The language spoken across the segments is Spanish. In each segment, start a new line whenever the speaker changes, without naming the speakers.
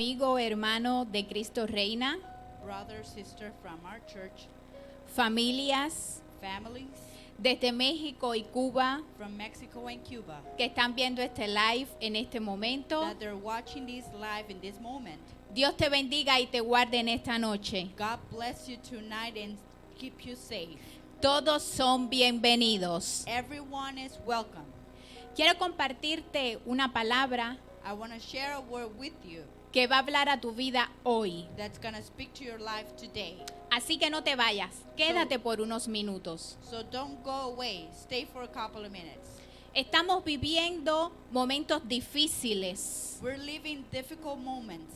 Amigo, hermano de Cristo Reina,
brother, sister from our church,
familias
families
desde México y Cuba
from Mexico and Cuba
que están viendo este live en este momento.
that they're watching this live in this moment.
Dios te bendiga y te guarde en esta noche.
God bless you tonight and keep you safe.
Todos son bienvenidos.
Everyone is welcome.
Quiero compartirte una palabra
I want to share a word with you
que va a hablar a tu vida hoy.
that's going to speak to your life today.
Así que no te vayas, quédate por unos minutos.
So don't go away. Stay for a couple of minutes.
Estamos viviendo momentos difíciles,
We're living difficult moments,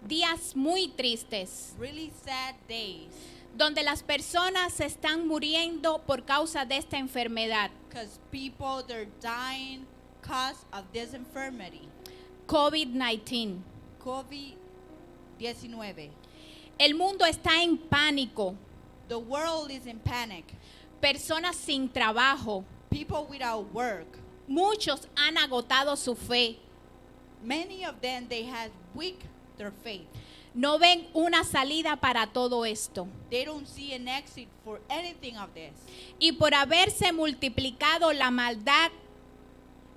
días muy tristes,
really sad days,
donde las personas se están muriendo por causa de esta enfermedad,
because people, they're dying because of this infirmity,
COVID-19.
COVID-19.
El mundo está en pánico,
The world is in panic.
personas sin trabajo,
People without work.
muchos han agotado su fe,
Many of them, they have weak their faith.
no ven una salida para todo esto.
They don't see an exit for anything of this.
Y por haberse multiplicado la maldad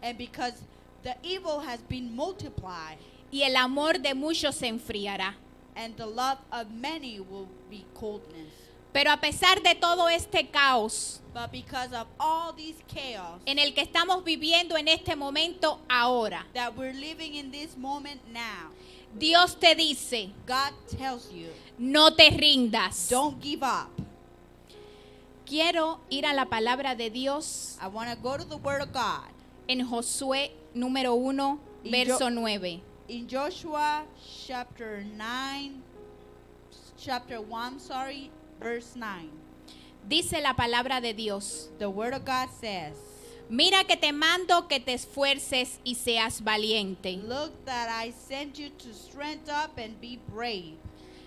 And because the evil has been multiplied,
y el amor de muchos se enfriará.
and the love of many will be coldness.
Pero a pesar de todo este caos
But because of all this chaos
en el que estamos viviendo en este momento ahora,
that we're living in this moment now,
Dios te dice,
God tells you,
no te rindas.
don't give up.
Quiero ir a la palabra de Dios
I want to go to the Word of God.
en Josué número 1,
Y
verso
yo-
9.
In Joshua chapter 1, verse 9.
Dice la palabra de Dios,
The Word of God says,
mira que te mando que te esfuerces y seas valiente.
look that I send you to strength up and be brave.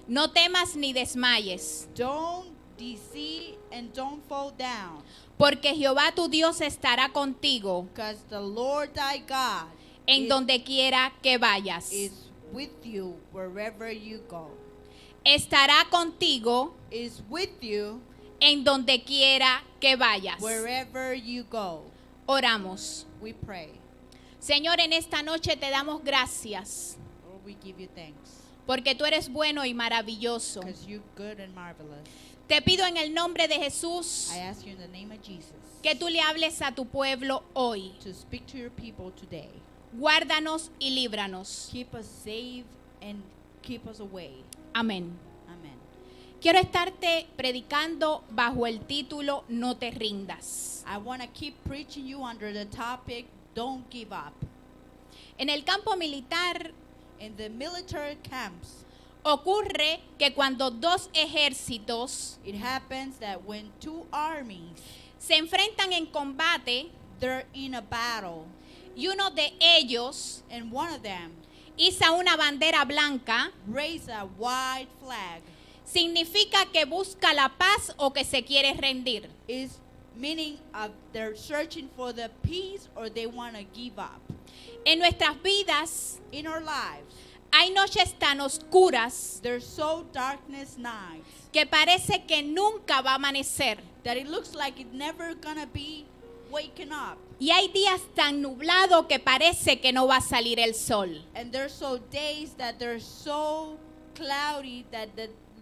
No temas ni desmayes,
Don't deceive and don't fall down,
porque Jehová tu Dios estará contigo
because the Lord thy God
en donde quiera que vayas.
is with you wherever you go.
Estará contigo
Is with you
en donde quiera que vayas.
wherever you go.
Oramos.
We pray.
Señor, en esta noche te damos gracias,
Lord, we give you thanks,
porque tú eres bueno y maravilloso.
because you're good and marvelous.
Te pido en el nombre de Jesús
I ask you in the name of Jesus
que tú le hables a tu pueblo hoy.
to speak to your people today.
Guárdanos y líbranos.
Keep us safe and keep us away.
Amén.
Amen.
Quiero estarte predicando bajo el título No te rindas.
I want to keep preaching you under the topic, don't give up.
En el campo militar
In the military camps,
ocurre que cuando dos ejércitos
it happens that when two armies,
se enfrentan en combate
they're in a battle,
y uno de ellos
and one of them
iza una bandera blanca,
raise a white flag,
significa que busca la paz o que se quiere rendir.
is meaning they're searching for the peace or they want to give up.
En nuestras vidas
In our lives,
hay noches tan oscuras
there's so darkness nights
que parece que nunca va a amanecer.
that it looks like it's never gonna be waking up.
Y hay días tan nublados que parece que no va a salir el sol.
And there's so days that they're so cloudy that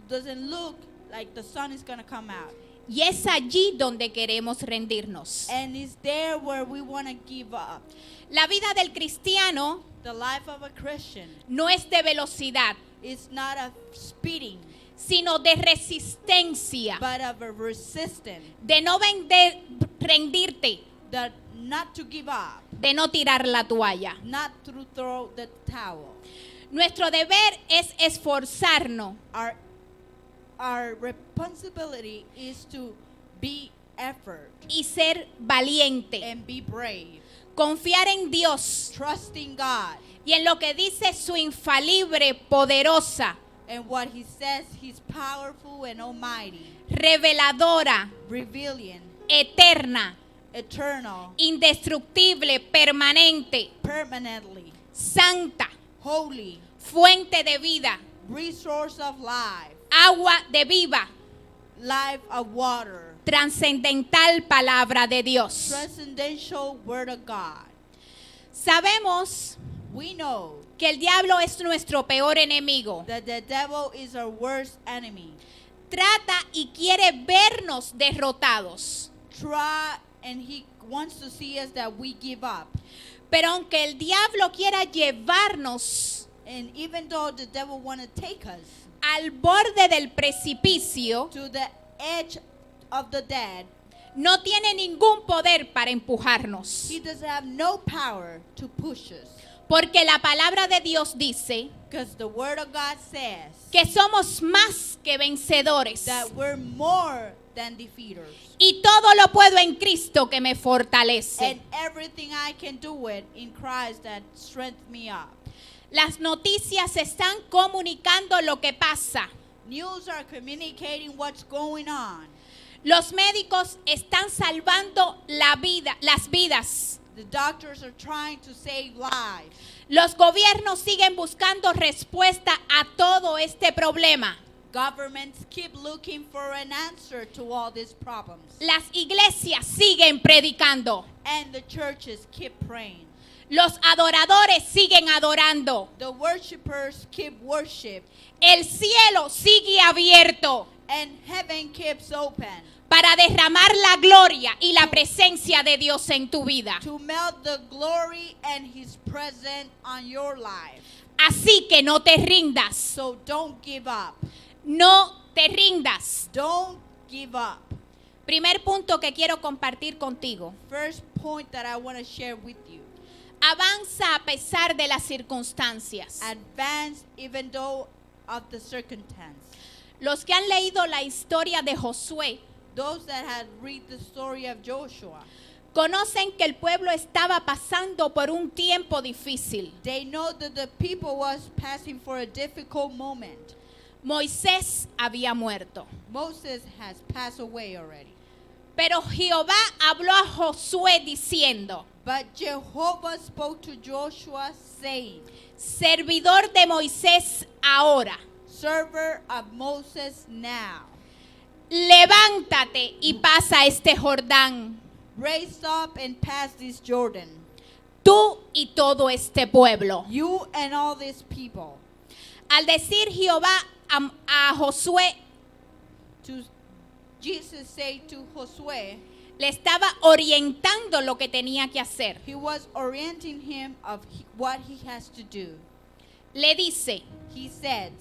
doesn't look like the sun is gonna come out.
Y es allí donde queremos rendirnos.
And it's there where we want to give up.
La vida del cristiano
The life of a Christian
no es de velocidad,
is not of speeding,
sino de resistencia,
but of a resistance.
de no rendirte,
That not to give up,
de no tirar la toalla.
not to throw the towel.
Nuestro deber es esforzarnos
Our responsibility is to be effort
y ser valiente,
and be brave,
confiar en Dios
trusting God
y en lo que dice su infalible, poderosa,
and what He says. He's powerful and almighty,
reveladora,
revealing,
eterna,
eternal,
indestructible, permanente,
permanently,
santa,
holy,
fuente de vida,
resource of life,
agua de viva,
life of water,
trascendental palabra de Dios.
transcendental word of God.
Sabemos
We know
que el diablo es nuestro peor enemigo.
that the devil is our worst enemy.
Trata y quiere vernos derrotados.
Try, and he wants to see us that we give up.
Pero aunque el diablo quiera llevarnos
And even though the devil want to take us
al borde del precipicio,
to the edge of the dead,
no tiene ningún poder para empujarnos.
he doesn't have no power to push us.
Porque la palabra de Dios dice
Because the word of God says
que somos más que vencedores.
that we're more than defeaters.
Y todo lo puedo en Cristo que me fortalece.
And everything I can do it in Christ that strengthens me up.
Las noticias están comunicando lo que pasa.
News are communicating what's going on.
Los médicos están salvando las vidas.
The doctors are trying to save lives.
Los gobiernos siguen buscando respuesta a todo este problema.
Governments keep looking for an answer to all these problems.
Las iglesias siguen predicando.
And the churches keep praying.
Los adoradores siguen adorando.
The worshipers keep worship.
El cielo sigue abierto
And heaven keeps open
para derramar la gloria y la presencia de Dios en tu vida.
to melt the glory and his presence on your life.
Así que no te rindas.
So don't give up.
No te rindas.
Don't give up.
Primer punto que quiero compartir contigo.
First point that I want to share with you.
Avanza a pesar de las circunstancias.
Advance even though of the circumstance.
Los que han leído la historia de Josué
Those that had read the story of Joshua,
conocen que el pueblo estaba pasando por un tiempo difícil.
they know that the people was passing for a difficult moment.
Moisés había muerto.
Moses has passed away already.
Pero Jehová habló a Josué diciendo:
But Jehovah spoke to Joshua saying,
servidor de Moisés ahora,
server of Moses now,
levántate y pasa este Jordán,
raise up and pass this Jordan,
tú y todo este pueblo.
you and all these people.
Al decir Jehová a Josué,
To Jesus said to Josué,
le estaba orientando lo que tenía que hacer.
he was orienting him of what he has to do.
Le dice:
He says,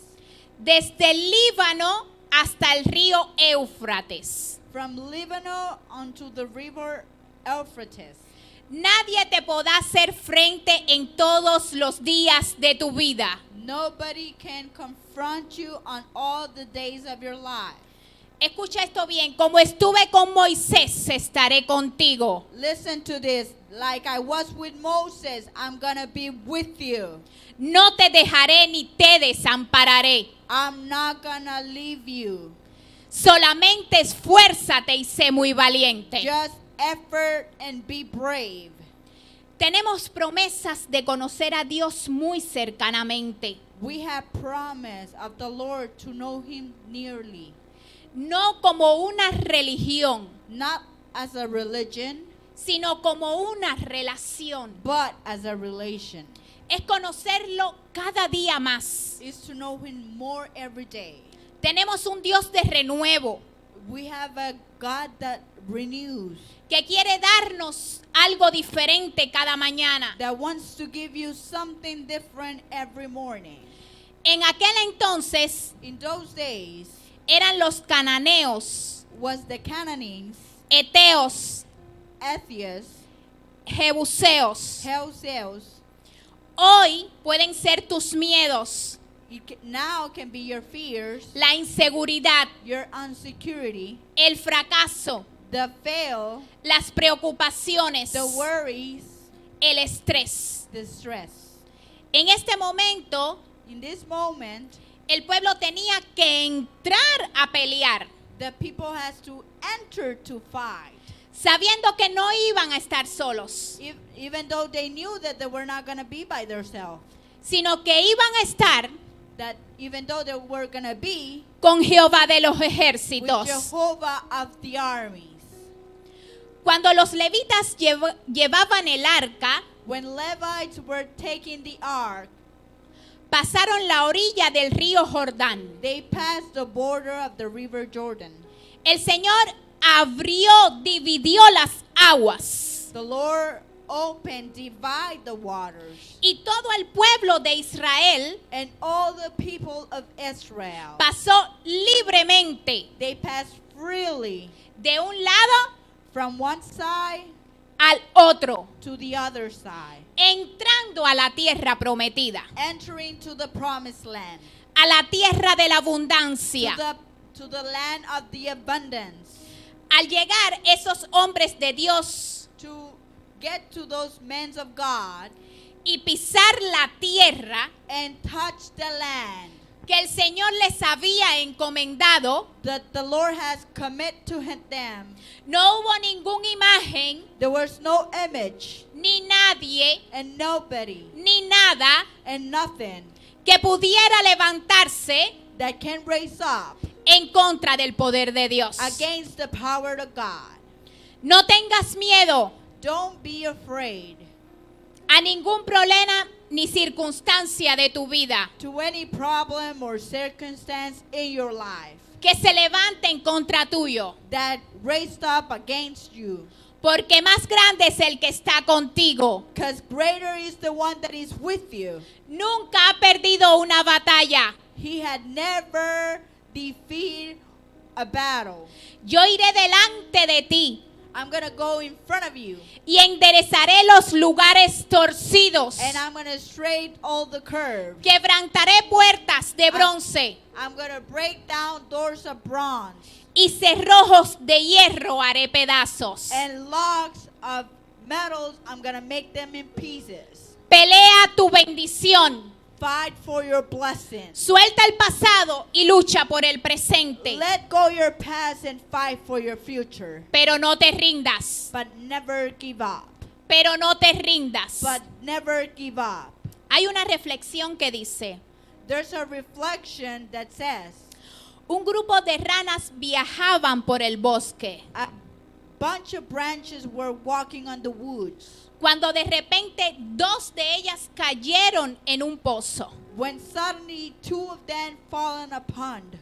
desde el Líbano hasta el río Éufrates,
from Lebanon unto the river Euphrates,
nadie te podrá hacer frente en todos los días de tu vida.
nobody can confront you on all the days of your life.
Escucha esto bien: como estuve con Moisés, estaré contigo.
Listen to this. Like I was with Moses, I'm gonna be with you.
No te dejaré ni te desampararé.
I'm not gonna leave you.
Solamente esfuérzate y sé muy valiente.
Just effort and be brave.
Tenemos promesas de conocer a Dios muy cercanamente.
We have promise of the Lord to know him nearly.
No como una religión,
Not as a religion,
sino como una relación.
but as a relation.
Es conocerlo cada día más.
Is to know him more every day.
Tenemos un Dios de renuevo
We have a God that renews,
que quiere darnos algo diferente cada mañana.
that wants to give you something different every morning.
En aquel entonces
In those days
eran los cananeos,
was the Canaanites,
eteos,
Ethios,
jebuseos.
Houseos.
Hoy pueden ser tus miedos,
Now can be your fears,
la inseguridad,
your insecurity,
el fracaso,
the fail,
las preocupaciones,
the worries,
el estrés.
the stress.
En este momento,
In this moment,
el pueblo tenía que entrar a pelear,
the people has to enter to fight.
sabiendo que no iban a estar solos,
Even though they knew that they were not going to be by themselves.
sino que iban a estar
that even though they were going to be
con Jehová de los
with
ejércitos.
Jehovah of the armies.
Cuando los levitas llevaban el arca,
When Levites were taking the ark,
pasaron la orilla del río Jordán.
they passed the border of the river Jordan.
El Señor dividió las aguas.
The Lord opened, divide the waters,
Y todo el pueblo de Israel
and all the people of Israel,
pasó libremente
they passed freely
de un lado
from one side
al otro,
to the other side,
entrando a la tierra prometida,
entering to the promised land,
a la tierra de la abundancia.
to the land of the abundance.
Al llegar esos hombres de Dios
To get to those men of God
y pisar la tierra
and touch the land
que el Señor les había encomendado,
that the Lord has committed to them,
no hubo ninguna imagen,
there was no image
ni nadie,
and nobody
ni nada
and nothing
que pudiera levantarse
that can raise up
en contra del poder de Dios.
against the power of God.
No tengas miedo
Don't be afraid
a ningún problema ni circunstancia de tu vida
to any problem or circumstance in your life
que se levante en contra tuyo,
that raised up against you,
porque más grande es el que está contigo.
because greater is the one that is with you.
Nunca ha perdido una batalla.
He had never defeated a battle.
Yo iré delante de ti
I'm going to go in front of you,
y enderezaré los lugares torcidos.
and I'm going to straight all the curves.
Quebrantaré puertas de bronce
I'm going to break down doors of bronze
y cerrojos de hierro haré pedazos.
and logs of metals. I'm going to make them in pieces.
Pelea tu bendición.
Fight for your blessing.
Suelta el pasado y lucha por el presente.
Let go your past and fight for your future.
Pero no te rindas.
But never give up.
Pero no te rindas.
But never give up.
Hay una reflexión que dice,
There's a reflection that says,
un grupo de ranas viajaban por el bosque
a bunch of branches were walking on the woods,
cuando de repente dos de ellas cayeron en un pozo.
when suddenly two of them fall in a pond.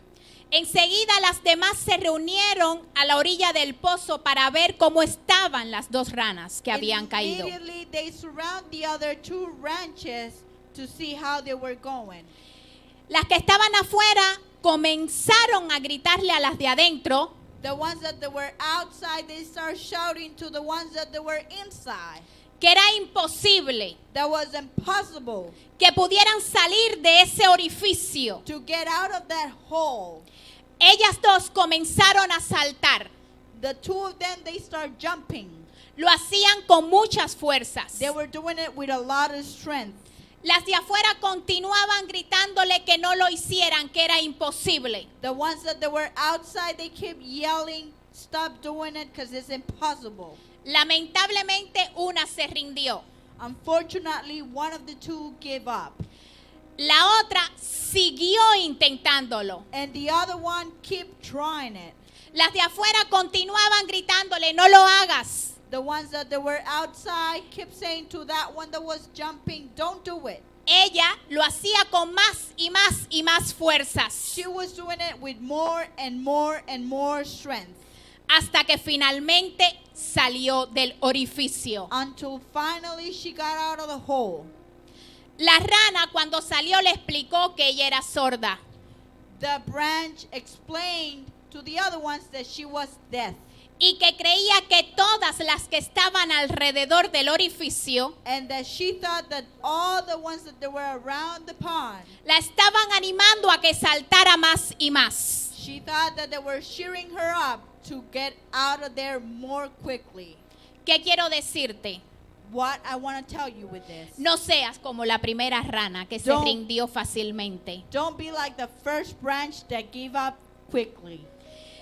Enseguida las demás se reunieron a la orilla del pozo para ver cómo estaban las dos ranas que habían caído.
Immediately they surround the other two branches to see how they were going.
Las que estaban afuera comenzaron a gritarle a las de adentro,
The ones that they were outside, they start shouting to the ones that they were inside.
que era imposible
That was impossible
que pudieran salir de ese orificio.
to get out of that hole.
Ellas dos comenzaron a saltar.
The two of them, they start jumping.
Lo hacían con muchas fuerzas.
They were doing it with a lot of strength.
Las de afuera continuaban gritándole que no lo hicieran, que era imposible.
The ones that they were outside, they kept yelling, stop doing it because it's impossible.
Lamentablemente una se rindió.
Unfortunately, one of the two gave up.
La otra siguió intentándolo.
And the other one kept trying it.
Las de afuera continuaban gritándole, no lo hagas.
The ones that they were outside kept saying to that one that was jumping, don't do it.
Ella lo hacía con más y más y más fuerzas,
She was doing it with more and more and more strength
hasta que finalmente salió del orificio.
until finally she got out of the hole.
La rana cuando salió le explicó que ella era sorda.
The branch explained to the other ones that she was deaf
Y que creía que todas las que estaban alrededor del orificio
and that she thought that all the ones that they were around the pond,
la estaban animando a que saltara más y más.
she thought that they were cheering her up to get out of there more quickly.
¿Qué quiero decirte?
What I want to tell you with this.
No seas como la primera rana que se
Don't-
rindió fácilmente.
Don't be like the first branch that gave up quickly.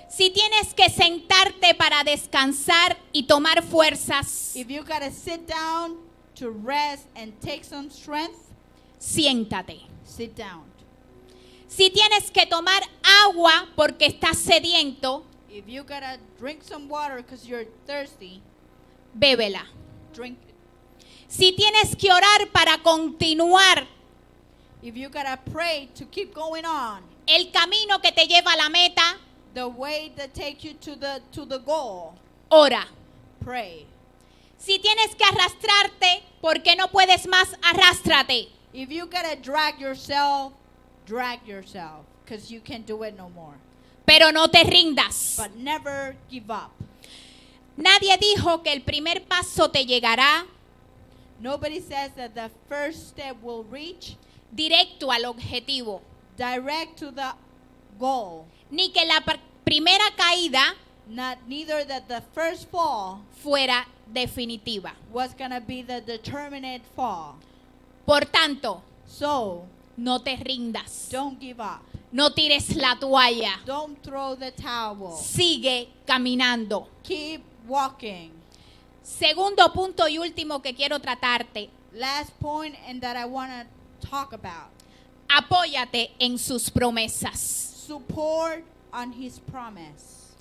Si tienes que sentarte para descansar y tomar fuerzas,
If you got to sit down to rest and take some strength,
siéntate.
sit down.
Si tienes que tomar agua porque estás sediento,
If you gotta drink some water because you're thirsty,
bébela.
drink it.
Si tienes que orar para continuar
If you gotta pray to keep going on,
el camino que te lleva a la meta,
the way that takes you to the goal,
ora.
pray.
Si tienes que arrastrarte porque no puedes más, arrástrate.
If you gotta drag yourself, because you can't do it no more.
Pero no te rindas.
But never give up.
Nadie dijo que el primer paso te llegará
Nobody says that the first step will reach
directo al objetivo,
direct to the goal.
ni que la primera caída
Neither that the first fall
fuera definitiva.
was gonna be the determinate fall.
Por tanto,
So
no te rindas.
don't give up.
No tires la toalla.
Don't throw the towel.
Sigue caminando.
Keep walking.
Segundo punto y último que quiero tratarte.
Last point and that I want to talk about.
Apóyate en sus promesas.
Support on his promise.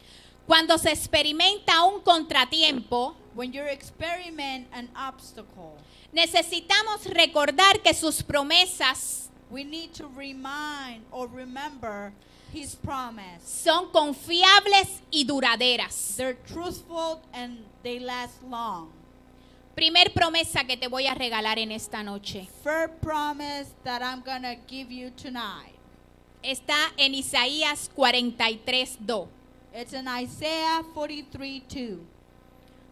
Cuando se experimenta un contratiempo,
When you experiment an obstacle,
necesitamos recordar que sus promesas
we need to remind or remember his promise.
son confiables y duraderas.
They're truthful and they last long.
Primer promesa que te voy a regalar en esta noche.
First promise that I'm going to give you tonight.
Está en Isaías 43:2.
It's in Isaiah 43:2.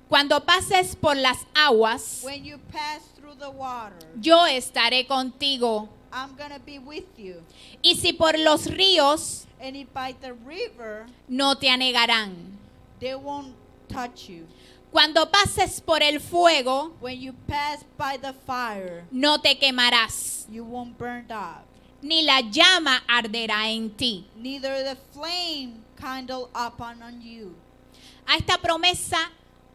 Cuando pases por las aguas,
When you pass through the water,
yo estaré contigo.
I'm going to be with you.
Y si por los ríos,
And if by the river,
no te anegarán.
they won't touch you.
Cuando pases por el fuego,
When you pass by the fire,
no te quemarás,
you won't burn up.
ni la llama arderá en ti.
Neither the flame kindle up on you.
A esta promesa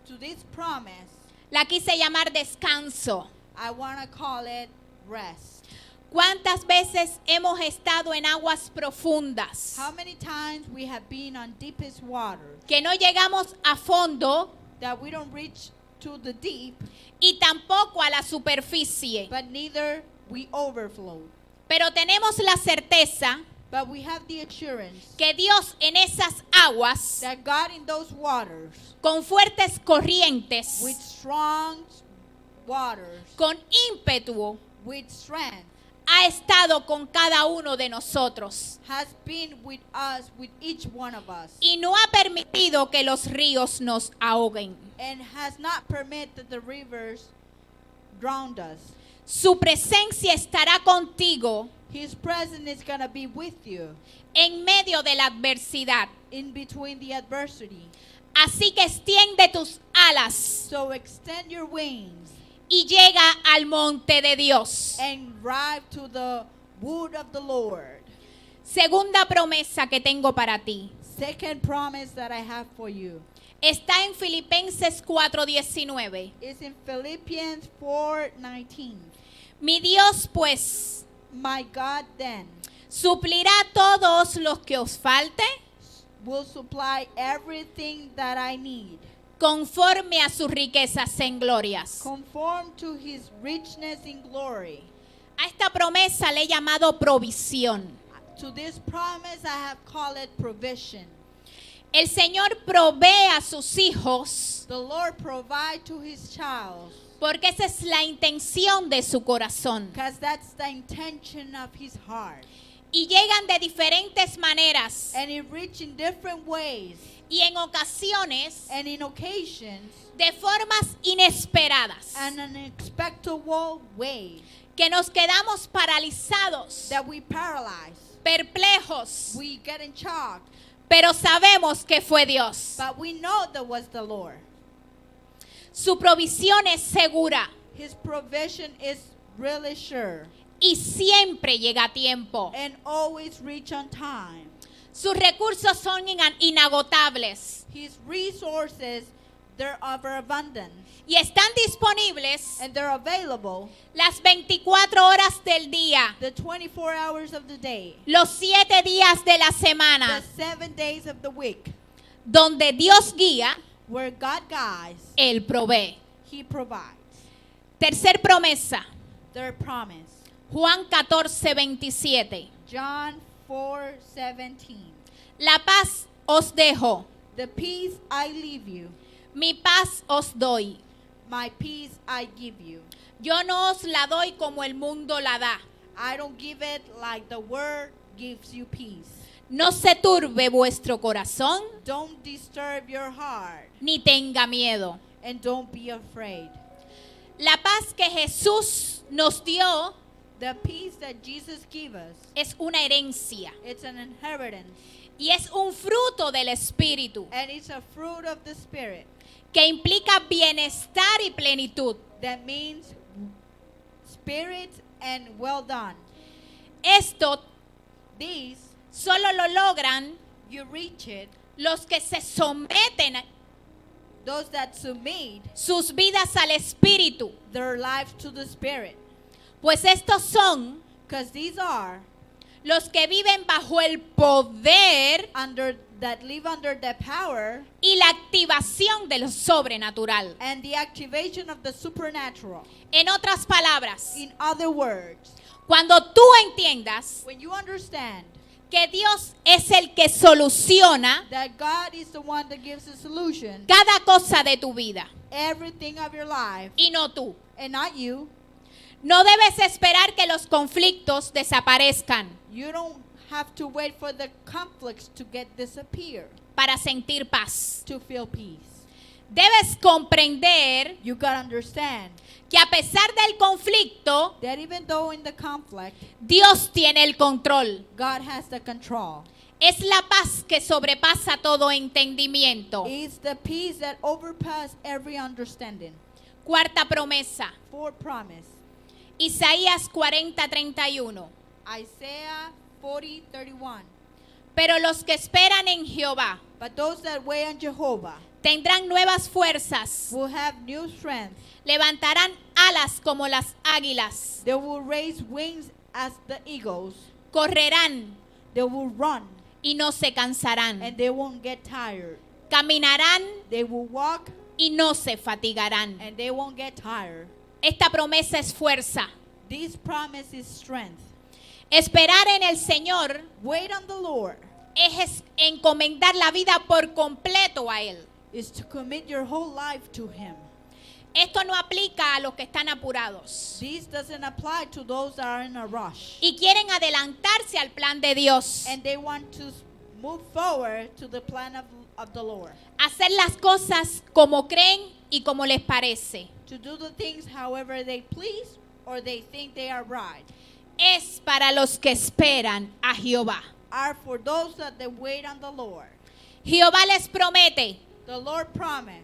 To this promise,
la quise llamar descanso.
I want to call it rest.
¿Cuántas veces hemos estado en aguas profundas
How many times we have been on deepest water
que no llegamos a fondo
that we don't reach to the deep,
y tampoco a la superficie?
but neither we overflow.
Pero tenemos la certeza
But we have the assurance
que Dios en esas aguas,
that God in those waters,
con fuertes corrientes,
with strong waters,
con ímpetu,
with strength,
ha estado con cada uno de nosotros
has been with us, with each one of us,
y no ha permitido que los ríos nos ahoguen.
and has not permitted that the rivers drowned us.
Su presencia estará contigo
His presence is going to be with you
en medio de la adversidad.
in between the adversity.
Así que extiende tus alas
So extend your wings
y llega al monte de Dios.
and ride to the wood of the Lord.
Segunda promesa que tengo para ti.
Second promise that I have for you
Está en Filipenses 4:19.
is in Philippians 4:19.
Mi Dios, pues,
My God then
suplirá todos los que os falte
will supply everything that I need,
conforme a sus riquezas en glorias.
conform to his richness in glory.
A esta promesa le he llamado provisión.
To this promise I have called it provision.
El Señor provee a sus hijos
The Lord provide to his child,
porque esa es la intención de su corazón.
because that's the intention of his heart.
Y llegan de diferentes maneras
And it reach in different ways
y en ocasiones
and in occasions
de formas inesperadas
and unexpected way
que nos quedamos paralizados,
that we paralyze.
perplejos,
We get in shock,
pero sabemos que fue Dios.
but we know that was the Lord.
Su provisión es segura
His provision is really sure
y siempre llega a tiempo.
and always reach on time.
Sus recursos son inagotables.
His resources, They're overabundant.
y están disponibles
And they're available
las 24 horas del día,
the 24 hours of the day.
los 7 días de la
The
semana,
7 days of the week.
donde Dios guía,
Where God guides,
Él provee.
He provides.
Tercer promesa,
Their promise.
Juan 14:27.
John 4:17.
La paz os dejo,
The peace I leave you,
mi paz os doy.
my peace I give you.
Yo no os la doy como el mundo la da.
I don't give it like the world gives you peace.
No se turbe vuestro corazón,
Don't disturb your heart
ni tenga miedo.
and don't be afraid.
La paz que Jesús nos dio
The peace that Jesus gives us,
es una herencia
it's an inheritance
y es un fruto del Espíritu
and it's a fruit of the Spirit.
que implica bienestar y plenitud.
That means spirit and well done.
Esto
These,
solo lo logran
you reach it,
los que se someten
those that submit
sus vidas al Espíritu,
their lives to the Spirit.
pues estos son
Because these are
los que viven bajo el poder
that live under the power
y la activación de lo sobrenatural.
and the activation of the supernatural.
En otras palabras,
In other words,
cuando tú entiendas
when you understand
que Dios es el que soluciona
that God is the one that gives a solution,
cada cosa de tu vida
everything of your life,
y no tú,
and not you,
no debes esperar que los conflictos desaparezcan
you don't have to wait for the conflicts to disappear
para sentir paz.
to feel peace.
Debes comprender
You gotta understand
que a pesar del conflicto,
that even though in the conflict,
Dios tiene el control.
God has the control.
Es la paz que sobrepasa todo entendimiento.
It's the peace that overpasses every understanding.
Cuarta promesa,
Fourth promise,
Isaías 40:31.
Isaiah 40:31.
Pero los que esperan en Jehová
But those that wait on Jehovah
tendrán nuevas fuerzas,
will have new strength.
levantarán alas como las águilas,
They will raise wings as the eagles.
correrán
They will run
y no se cansarán,
and they won't get tired.
caminarán
They will walk
y no se fatigarán.
and they won't get tired.
Esta promesa es fuerza.
This promise is strength.
Esperar en el Señor
Wait on the Lord
es encomendar la vida por completo a Él.
is to commit your whole life to Him.
Esto no aplica a los que están apurados
This doesn't apply to those that are in a rush
y quieren adelantarse al plan de Dios,
and they want to move forward to the plan of the Lord.
hacer las cosas como creen y como les parece.
To do the things however they please or they think they are right.
Es para los que esperan a Jehová.
Are for those that they wait on the Lord.
Jehová les promete
The Lord promised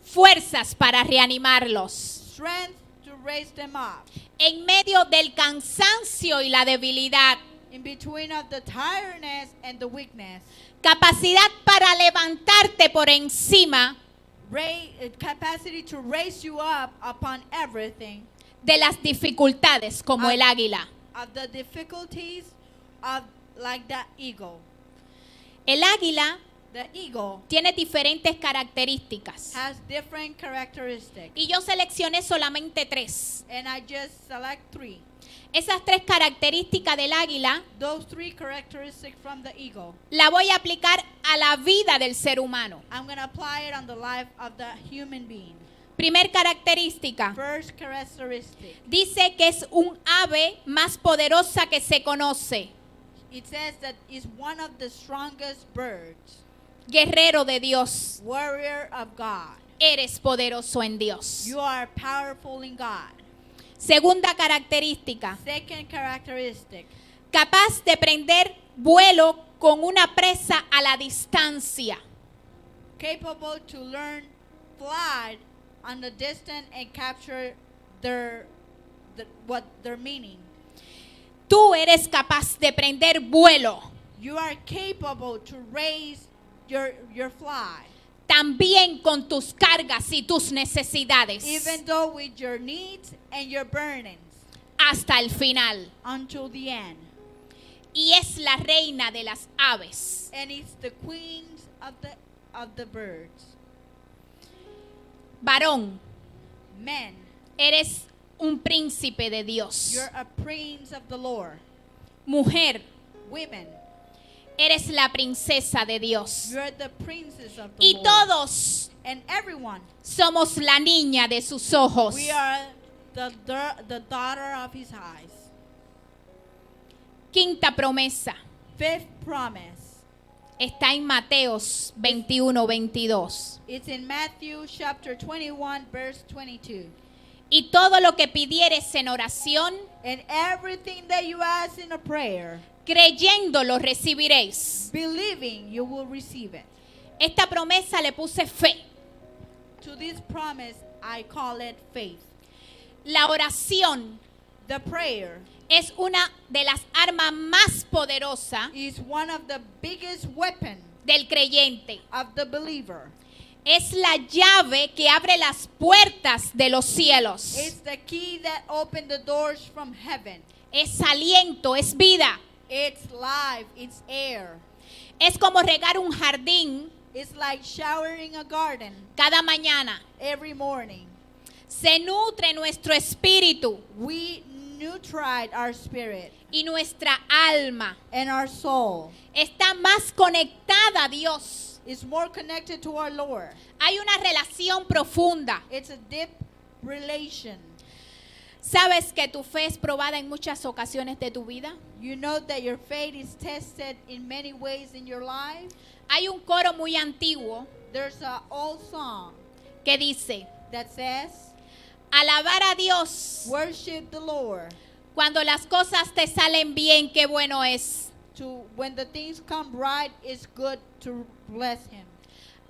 fuerzas para reanimarlos
strength to raise them up
en medio del cansancio y la debilidad,
in between of the tiredness and the weakness.
capacidad para levantarte por encima
Capacity to raise you up upon everything
de las dificultades como el águila.
of the difficulties of like the eagle.
El águila
The eagle
tiene diferentes características
has different characteristics,
y yo seleccioné solamente 3.
and I just select 3.
Esas 3 características del águila
Those 3 characteristics from the eagle,
la voy a aplicar a la vida del ser humano.
I'm going to apply it on the life of the human being.
Primer característica,
First characteristic,
dice que es un ave más poderosa que se conoce,
it says that it's one of the strongest birds,
guerrero de Dios.
warrior of God.
Eres poderoso en Dios.
You are powerful in God.
Segunda característica,
Second characteristic,
capaz de prender vuelo con una presa a la distancia.
capable to learn fly on the distance and capture what their meaning.
Tú eres capaz de prender vuelo,
You are capable to raise your fly,
también con tus cargas y tus necesidades,
even though with your needs and your burnings,
hasta el final.
until the end.
Y es la reina de las aves.
And it's the queens of the birds.
Varón,
Men,
eres un príncipe de Dios.
you're a prince of the Lord.
Mujer,
Women,
eres la princesa de Dios.
you're the princess of the
Y
Lord.
todos
And everyone,
somos la niña de sus ojos.
we are the daughter of his eyes.
Quinta promesa
Fifth promise.
está en Mateos 21-22.
It's in Matthew chapter 21, verse 22.
Y todo lo que pidieres en oración,
And everything that you ask in a prayer,
creyendo lo recibiréis.
believing, you will receive it.
Esta promesa le puse fe.
To this promise, I call it faith.
La oración
The prayer
es una de las armas más poderosas
is one of the biggest weapons
del creyente.
of the believer.
Es la llave que abre las puertas de los cielos.
It's the key that opens the doors from heaven.
Es aliento, es vida.
It's life, it's air.
Es como regar un jardín
It's like showering a garden
cada mañana.
every morning.
Se nutre nuestro espíritu
We nutrite our spirit
y nuestra alma.
and our soul.
Está más conectada a Dios.
It's more connected to our Lord.
Hay una relación profunda.
It's a deep relation.
¿Sabes que tu fe es probada en muchas ocasiones de tu vida?
You know that your faith is tested in many ways in your life.
Hay un coro muy antiguo
There's an old song
que dice,
that says,
alabar a Dios
worship the Lord.
cuando las cosas te salen bien, qué bueno es.
When the things come right, it's good to bless him.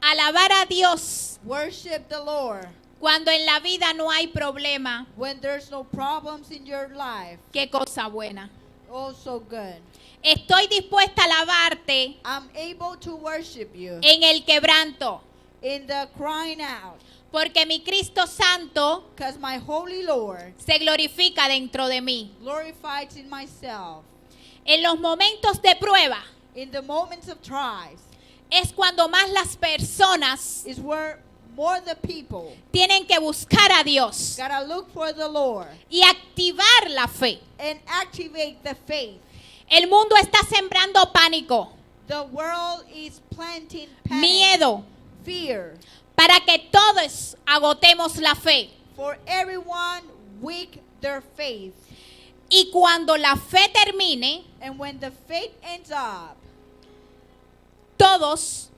Alabar a Dios
Worship the Lord.
cuando en la vida no hay problema,
When there's no problems in your life,
qué cosa buena.
oh so good.
Estoy dispuesta a alabarte
I'm able to worship you
en el quebranto,
in the crying out,
porque mi Cristo Santo
because my holy Lord
se glorifica dentro de mí.
glorifies in myself.
En los momentos de prueba
In the moments of trials
es cuando más las personas
is where more the people
tienen que buscar a Dios
gotta look for the Lord
y activar la fe.
and activate the faith.
El mundo está sembrando pánico,
The world is planting panic,
miedo,
fear,
para que todos agotemos la fe.
for everyone weak their faith.
Y cuando la fe termine,
And when the faith ends up,
todos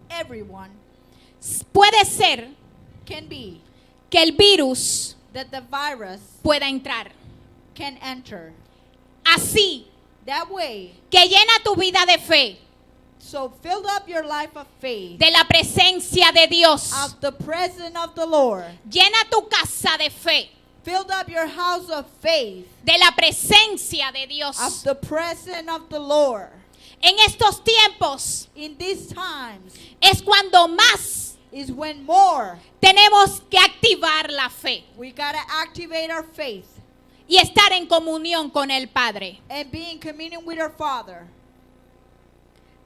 everyone
puede ser
can be
que el virus
that the virus
pueda entrar.
can enter.
Así
That way,
que llena tu vida de fe,
so fill up your life of faith,
de la presencia de Dios.
of the presence of the Lord.
Llena tu casa de fe,
Fill up your house of faith,
de la presencia de
of
Dios.
the presence of the Lord.
En estos tiempos
In these times
es cuando más
is when more
tenemos que activar la fe
we gotta activate our faith
y estar en comunión con el Padre.
and be in communion with our Father.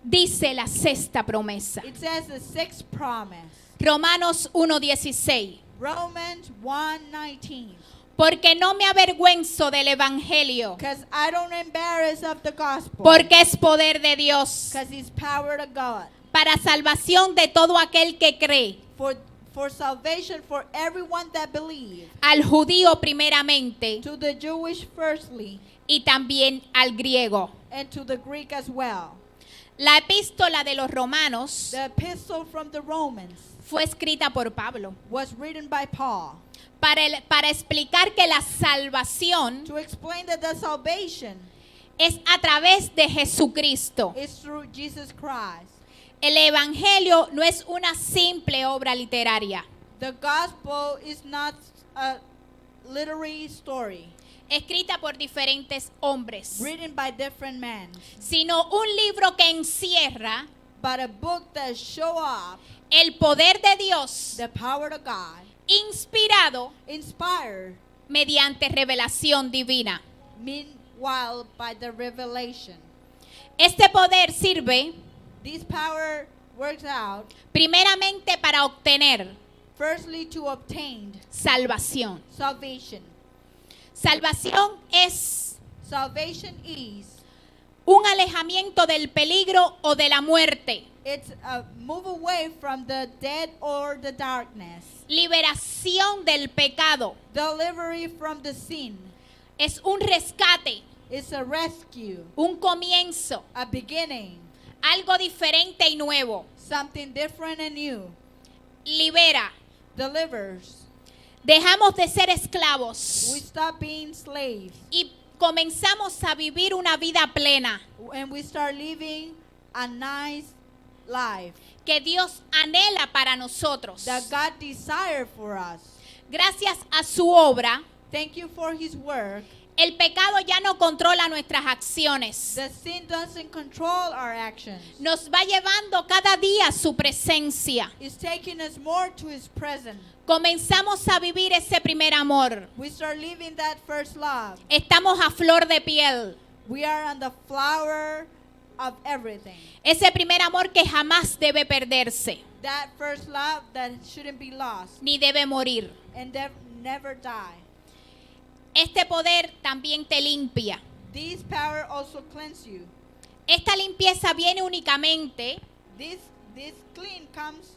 Dice la sexta promesa.
It says the sixth promise,
Romanos 1:16.
Romans 1:19.
Porque no me avergüenzo del evangelio,
Because I don't embarrass of the gospel,
porque es poder de Dios
because it's power to God
para salvación de todo aquel que cree,
for salvation for everyone that believes,
al judío primeramente
to the Jewish firstly
y también al griego.
and to the Greek as well.
La epístola de los Romanos
The epistle from the Romans
fue escrita por Pablo
was written by Paul
para explicar que la salvación
to explain that the salvation
es a través de Jesucristo.
is through Jesus Christ.
El evangelio no es una simple obra literaria,
The gospel is not a literary story
escrita por diferentes hombres,
written by different men,
sino un libro que encierra
about a book that show off
el poder de Dios
the power of God,
inspirado
inspired,
mediante revelación divina.
meanwhile by the revelation.
Este poder sirve
This power works out
primeramente para obtener
firstly to obtain
salvación.
salvation.
Salvación es
Salvation is
un alejamiento del peligro o de la muerte,
it's a move away from the dead or the darkness.
liberación del pecado,
Delivery from the sin.
es un rescate,
It's a rescue,
un comienzo,
a beginning,
algo diferente y nuevo.
something different and new.
Libera.
Delivers.
Dejamos de ser
We
esclavos
stop being slaves
y comenzamos a vivir una vida plena
and we start living a nice life
que Dios anhela para nosotros.
that God desired for us.
Gracias a su obra,
Thank you for His work.
el pecado ya no controla nuestras acciones.
The sin doesn't control our actions.
Nos va llevando cada día a su presencia.
It's taking us more to His presence.
Comenzamos a vivir ese primer amor.
We start living that first love.
Estamos a flor de piel.
We are on the flower of everything.
Ese primer amor que jamás debe perderse,
That first love that shouldn't be lost
ni debe morir.
and never die.
Este poder también te limpia.
This power also cleanse you.
Esta limpieza viene únicamente
This clean comes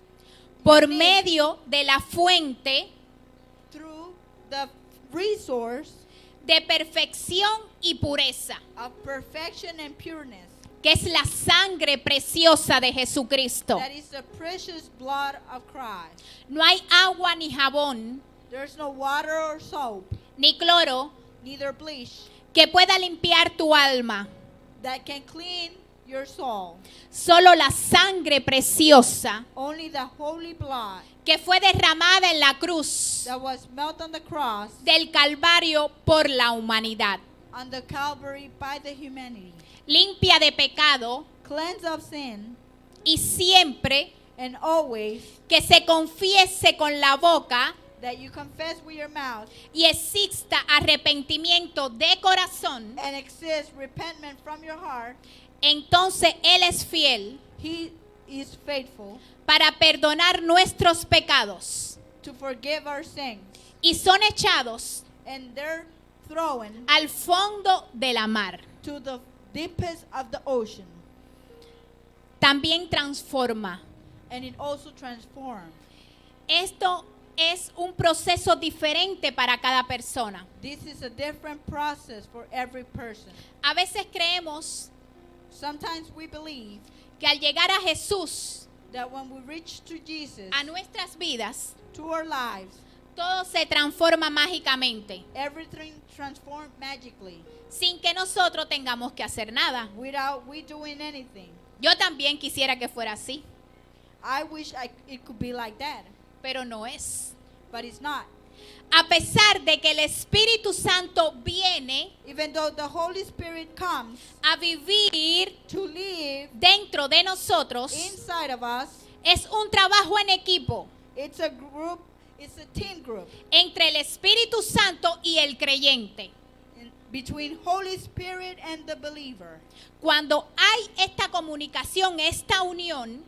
por
unique
medio de la fuente
through the resource
de perfección y pureza,
of perfection and pureness.
que es la sangre preciosa de Jesucristo.
That is the precious blood of Christ.
No hay agua ni jabón,
There's no water or soap,
ni cloro
neither bleach,
que pueda limpiar tu alma.
that can clean your soul.
Solo la sangre preciosa
Only the holy blood
que fue derramada en la cruz
that was melted on the cross
del Calvario por la humanidad.
on the Calvary by the humanity.
Limpia de pecado
Cleanse of sin,
y siempre
and always
que se confiese con la boca
that you confess with your mouth
y exista arrepentimiento de corazón,
and exist repentment from your heart.
entonces Él es fiel
He is faithful
para perdonar nuestros pecados
to forgive our sins,
y son echados
and they're thrown
al fondo de la mar.
to the deepest of the ocean.
También transforma.
And it also transforms.
Esto es un proceso diferente para cada persona.
This is a different process for every person.
A veces creemos
Sometimes we believe
que al llegar a Jesús,
that when we reach to Jesus,
a nuestras vidas,
to our lives,
todo se transforma mágicamente,
everything transforms magically
sin que nosotros tengamos que hacer nada.
without we doing anything.
Yo también quisiera que fuera así,
I wish it could be like that,
pero no es.
but it's not.
A pesar de que el Espíritu Santo viene
Even though the Holy Spirit comes
a vivir
to live
dentro de nosotros,
inside of us,
es un trabajo en equipo
it's a group, it's a team group
entre el Espíritu Santo y el creyente.
between Holy Spirit and the believer.
Cuando hay esta comunicación, esta unión,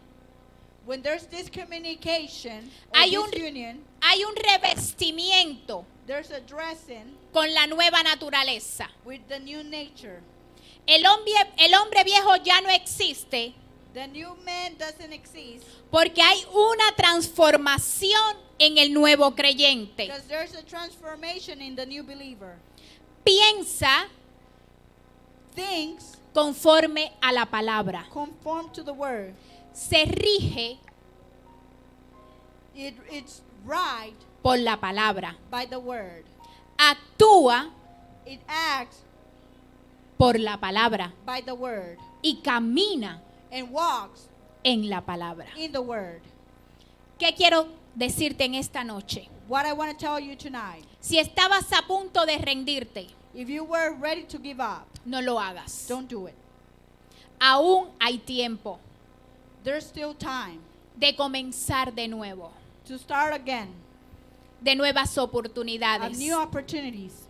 When there's this communication, or
Hay
this
un-
union,
hay un revestimiento
there's a dressing
con la nueva naturaleza.
with the new nature.
El hombre viejo ya no existe
The new man doesn't exist
porque hay una transformación en el nuevo creyente.
because there's a transformation in the new believer.
Piensa
Things
conforme a la palabra.
conform to the word.
Se rige
It's right
por la palabra.
by the word.
Actúa
It acts
por la palabra
by the word
y camina
and walks
en la palabra.
in the word.
¿Qué quiero decirte en esta noche?
What I want to tell you tonight,
Si estabas a punto de rendirte,
if you were ready to give up,
no lo hagas.
don't do it.
Aún hay tiempo.
There's still time
de comenzar de nuevo,
to start again,
de nuevas
of
oportunidades.
new opportunities.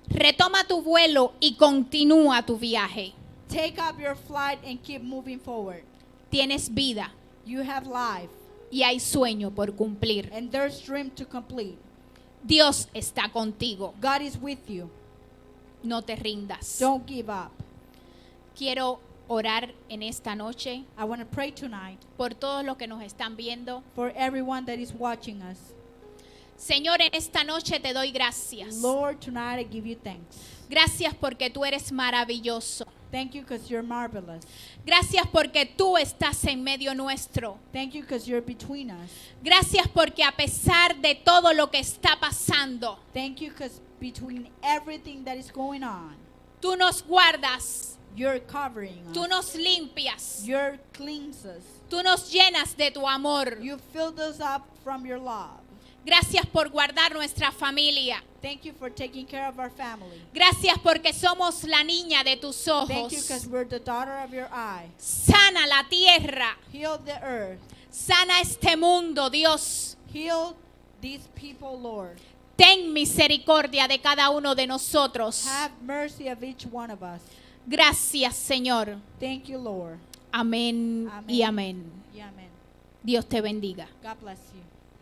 Retoma tu vuelo y continúa tu viaje.
Take up your flight and keep moving forward.
Tienes vida
You have life,
y hay sueño por cumplir.
and there's dream to complete.
Dios está contigo.
God is with you.
No te rindas.
Don't give up.
Quiero orar en esta noche
I want to pray tonight
por todos los que nos están viendo.
for everyone that is watching us.
Señor, en esta noche te doy gracias.
Lord, tonight I give you thanks.
Gracias porque tú eres maravilloso.
Thank you because you're marvelous.
Gracias porque tú estás en medio nuestro.
Thank you because you're between us.
Gracias porque a pesar de todo lo que está pasando,
Thank you because between everything that is going on,
tú nos guardas,
you're covering
tú
us.
nos limpias,
You're cleanses us.
tú nos llenas de tu amor.
You filled us up from your love.
Gracias por guardar nuestra familia.
Thank you for taking care of our family.
Gracias porque somos la niña de tus
Thank you because
ojos.
we're the daughter of your eye.
Sana la tierra,
Heal the earth.
sana este mundo, Dios.
Heal these people, Lord.
Ten misericordia de cada uno de nosotros.
Have mercy of each one of us.
Gracias, Señor.
Thank you, Lord.
Amén
Amén.
y amén.
Yeah, amen.
Dios te bendiga.
God bless you.